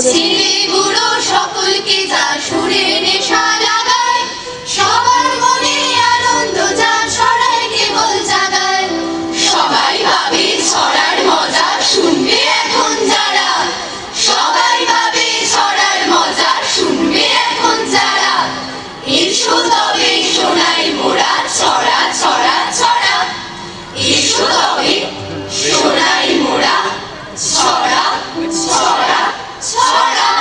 ছেলে বুড়ো সকলকে যা সুরে নেশা লাগায়, সবার মনে আনন্দ যা ছড়ায় কেবল জাগায়। সবাই ভাবে ছড়ার মজা শুনবে এখন যারা, সবাই ভাবে ছড়ার মজা শুনবে এখন যারা। এসো তবে শোনাই মোরা ছড়া ছড়া ছড়া, এসো তবে শোনাই মোরা ছড়া ছড়া ছড়া।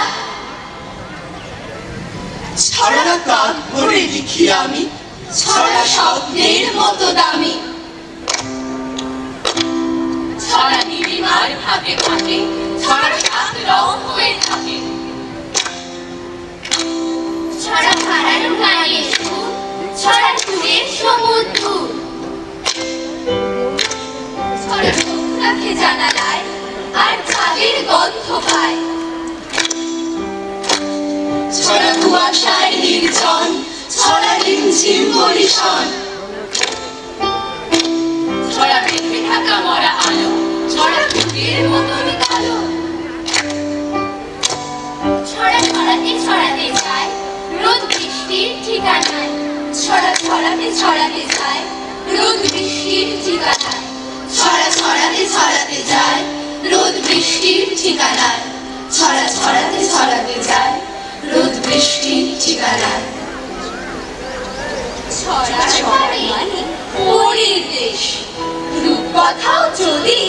ছড়া কান ভরে লিখি আমি, ছড়া স্বপ্নের মতো দামি। ছড়া নীলিমার ভাগে ভাগে, ছড়া সাত রং হয়ে থাকে। ছড়া হারানো গানের সুর, ছড়া সুরের সমুদ্র। ছড়া চোখ রাখে জানালায়, আর চাঁদের গন্ধ পায়। ছড়া কুয়াশায় নির্জন, ছড়া রিমঝিম বরিশন। ছড়া বেঁধে থাকা মরা আলো, ছড়া ফুলের মতন কালো। ছড়া ছড়াতে ছড়াতে যায়, রোদ বৃষ্টির ঠিকানায়। ছড়া ছড়াতে ছড়াতে যায়, রোদ বৃষ্টির ঠিকানায়। ছড়া ছড়াতে ছড়াতে যায়, রোদ বৃষ্টির ঠিকানায়। ছড়া ছড়াতে ছড়াতে যায়, রোদ বৃষ্টির ঠিকানায়। ছড়া মানে পরীর দেশ, রূপকথাও যদি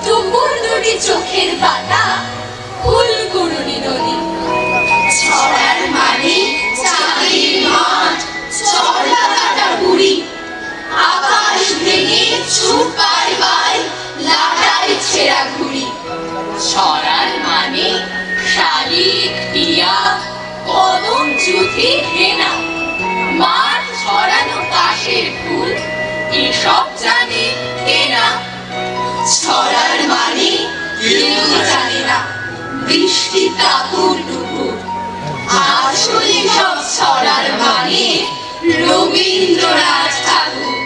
টুকুর দুটি চোখের পাতা, ফুলকুড়ুনি নদী। ছড়ার মানে চাঁদের মাঠ, চড়া কাটা বুড়ি। আকাশ ভেঙে ছুটবার বাই, লাটাই ছেঁড়া ঘুড়ি। ছড়ার মানে শালিক টিয়া, কদম যুথি হেনা। মাঠ ছড়ানো তাসের ফুল, এসব জানে কেনা। ছড়ার মানে কেউ জানে না, বৃষ্টি কাপুর টুকুর। আসলে সব ছড়ার মানে রবীন্দ্রনাথ ঠাকুর।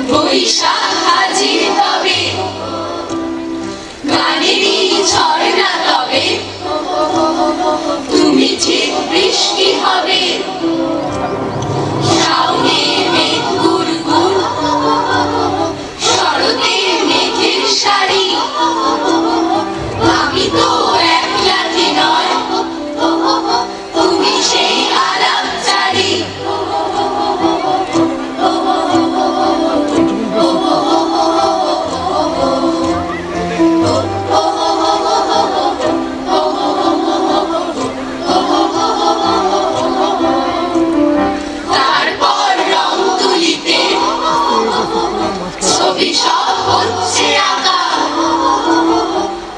বৈশাখ হাজির হবে, গানেরই ঝর্ণা তবে, তুমি ঠিক বৃষ্টি হবে। শাওনে মেঘ গুড়গুড়, শরতে মেঘের শাড়ি। আমি তো একলাটি নয়, তুমি সেই আলাপচারী। তারপর রং তুলিতে ছবি সব হচ্ছে আঁকা।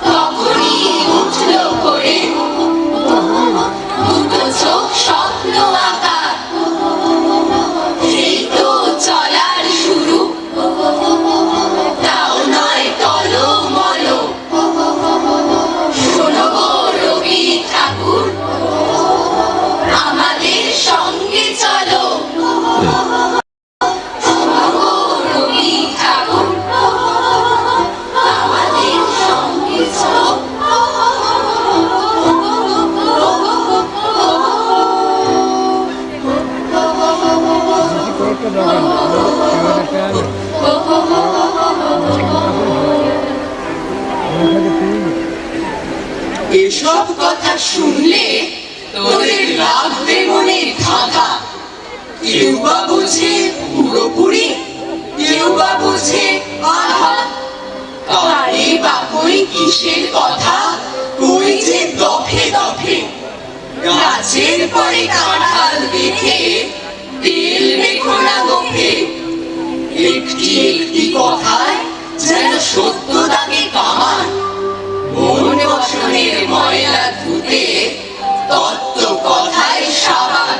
তখনই উঠলো করে দুটো চোখ স্বপ্ন আঁকা। এই তো চলার শুরু, তাও নয় টলমল। শোনো গো রবি ঠাকুর, আমাদের সঙ্গে চলো। শোনো গো রবি ঠাকুর, আমাদের সঙ্গে চলো। এসব কথা শুনলে তোদের লাগবে মনে ধাঁধা। কেউ বা বুঝে পুরোপুরি, কেউ বা বুঝে আধা। কারে বা কই কিসের কথা, কই যে দফে দফে। গাছের পরে কাঁঠাল বেঁধে তেল মেখো না মুখে। একটি একটি কথায় যেন সত্য তাকে কামান, মন বসনের ময়লা ধুতে তত্ত্ব কথায় সাবান।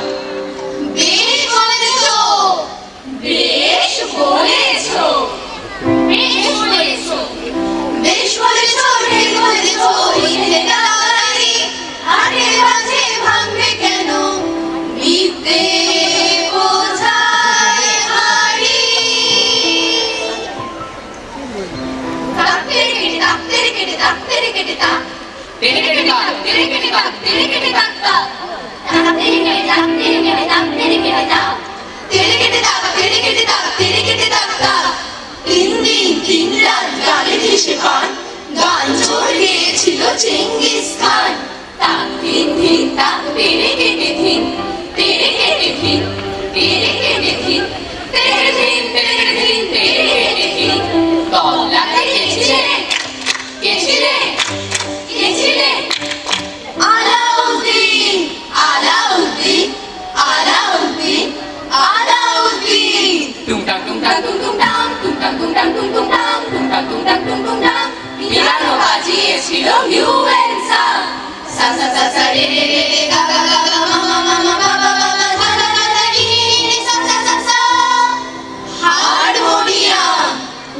বেশ বলেছো, বেশ বলেছো, বেশ বলেছো, বেশ বলেছো, বেশ বলেছো। এই ছেলেটা দাঁড়ানি, হাটের মাঝে ভাঙবে কেন? বিদ্যে বোঝায় হাড়ি। তাক তেরে কেটে তাক, তেরে কেটে তাক, তেরে কেটে তাক, তেরে কেটে তাক, তেরে কেটে তাক, তেরে কেটে তাক তাক। তাক তেরে কেটে তাক, তেরে কেটে তাক, তেরে কেটে তাক, তেরে কেটে তাক, তেরে কেটে তাক, তেরে কেটে তাক তাক। তিন দিন তিন রাত গালে ভেসে পান, গান জোর গেয়েছিল চেঙ্গিস খান। তাক ধিন ধিন তাক, তেরে কেটে ধিন, তেরে কেটে ধিন, তেরে কেটে ধিন, তেরে ধিন, তেরে ধিন, তেরে কেটে ধিন। তল্লাটে গেছিলে, গেছিলে, গেছিলে। আলাউদ্দিন, আলাউদ্দিন, আলাউদ্দিন, আলাউদ্দিন। টুংটাং টুংটাং টুং টুং টাং, টুং টাং টুং টাং, টুং টুং টাং, টুং টাং টুং টাং, টুং টুং টাং। পিয়ানো বাজিয়েছিল হিউয়েন সাং। সা সা সা সা রে রে রে রে, গা গা গা গা, মা মা মা মা, বা বা বা বা, ধা ধা ধা ধা, রি রি রি রি, সা সা সা সা। হারমোনিয়াম,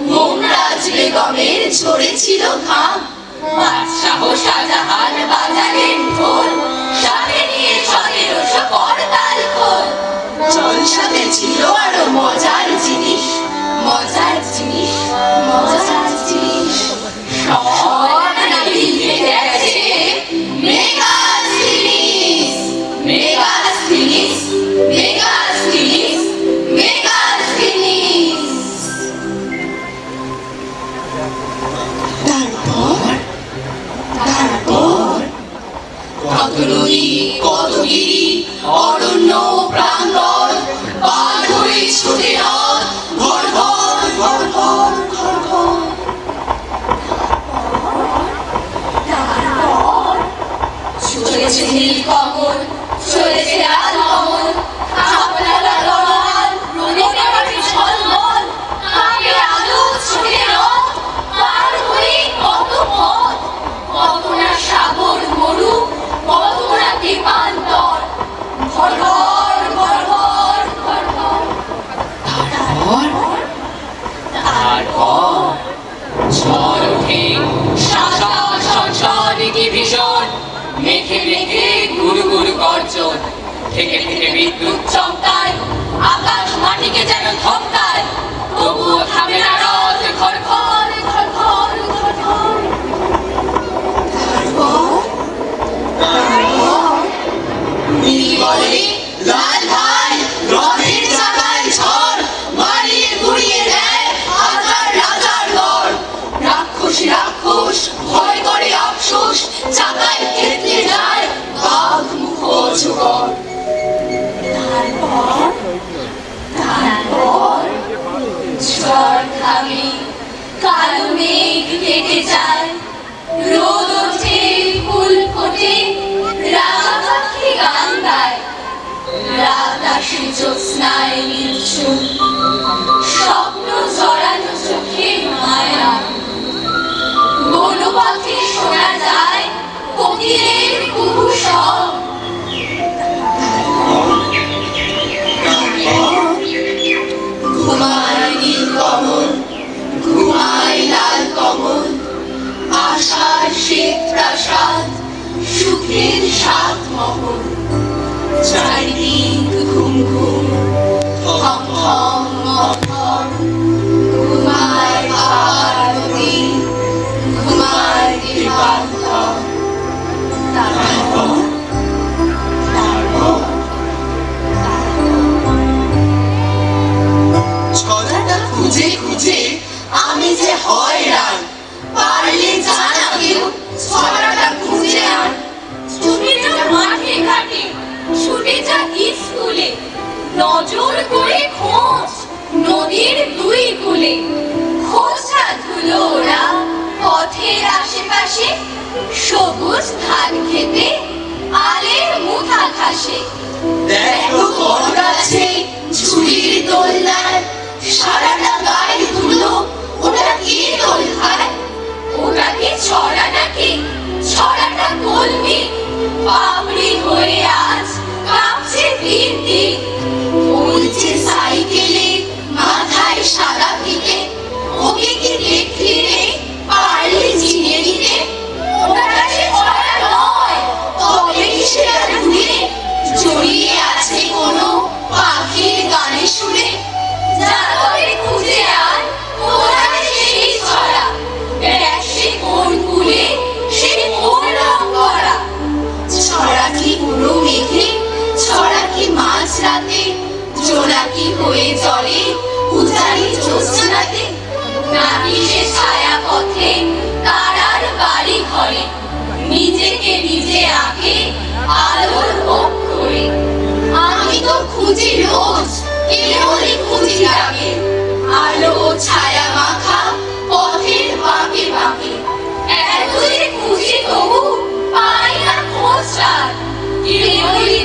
মুমতাজ বেগমের ঝরেছিল ঘাম। বাদশাহ শাহজাহান বাজালেন ঢোল, সাথে নিয়ে 1700 করতাল খোল। জলসাতে ছিল আরো মজার জিনিস, মজার জিনিস, মজার জিনিস। সব মিলে গেছে মেগাস্টিনিস, মেগাস্টিনিস, মেগাস্টিনিস, মেগাস্টিনিস। তারপর তারপর কত নদী কত গিরি, অরণ্য প্রান্তর, পার হয়ে ছোটে রথ, ঘর ঘর ঘর ঘর ঘর ঘর। চলেছে নীলকমল, চলেছে লাল কমল, আপনারা লড়ান, রোদে কাটে ঝলমল, কাকে আলো ছোটে রথ, পার হয়ে কত পথ, কত না সাগর মরু, কত না দ্বীপান্তর। ঘর ঘর ঘর ঘর ঘর ঘর। তারপর ঝড় ওঠে, শাসা সংসারে কি ভীষণ, মেঘে মেঘে গুড় গুড় গর্জন, থেকে থেকে বিদ্যুৎ চমকায়, আকাশ মাটিকে যেন ধমকায়, তবুও থামে না রথ। ঘর ঘর ঘর ঘর ঘর ঘর। নীল বলে লাল ভাই, রথের চাকায় ঝড়, মারিয়ে ঘুরিয়ে দেয় হাজার রাজার গড়। রাক্ষস রাক্ষস ভয় করে আফসোস, চাকায় থেতলে যায় বাঘ মুখ অজগর। তারপর তারপর ঝড় থামে, কালো মেঘ কেটে যায়, রোদ ওঠে, ফুল ফোটে, রাঙা পাখি গান গায়। রাত আসে জ্যোৎস্নায় নির্ঝুম, স্বপ্ন জড়ানো চোখে মায়া। বন পাখি শোনা যায়, কোকিলের কুহু সব। ঘুমায় নীল কমল, ঘুমায় লাল কমল, আশার শ্বেত প্রাসাদ, সুখের সাত মহল। চারিদিক ঘুম ঘুম, থম থম মম থম, ঘুমায় পাহাড় নদী, ঘুমায় দিবান্তর। তারপর তারপর ছড়াটা খুঁজে খুঁজে আমি যে হয়রান, পারলে জানা কেউ ছড়াটা খুঁজে আন। ছুটে যা মাঠে ঘাটে, ছুটে যা স্কুলে, নজর করে খোঁজ নদীর দুই কূলে। খোঁজা ধুলো ওরা পথের আশেপাশে, সবুজ ধান খেতে, আলের মুঠা ঘাসে। দেখো বট গাছে ঝুড়ির দোলনায়, সারাটা গায়ে ধুলো, ওটা কি দোলনা? হয়ে আজ কাঁপছে দিন দিন। বলছে সাইকেলে মাথায় সাদা ফিতে, ওকে কি দেখলি রে পারলি চিনে নিতে? ওটা যে ছড়া নয়, তবে কি সেটা দূরে জড়িয়ে আছে কোনো পাখির গানে শুনে? যা তবে খুঁজে আয় কোথায় সেই ছড়া। দেখ সে কোন কুলে, সে কোন রং করা। ছড়া কি উড়ো মেঘে, ছড়া কি মাঝ রাতে, জোনাকি হয়ে জলে উজানি জ্যোৎস্নাতে? নাকি সে ছায়া পথে তারার বাড়ি ঘরে, নিজেকে নিজে আঁকে আলোর অক্ষরে। আমি তো খুঁজি রোজ, কেবলই খুঁজি তাকে, আলো ও ছায়া মাখা পথের বাঁকে বাঁকে। এত যে খুঁজি তবু পাই না খোঁজ তার। কেবলই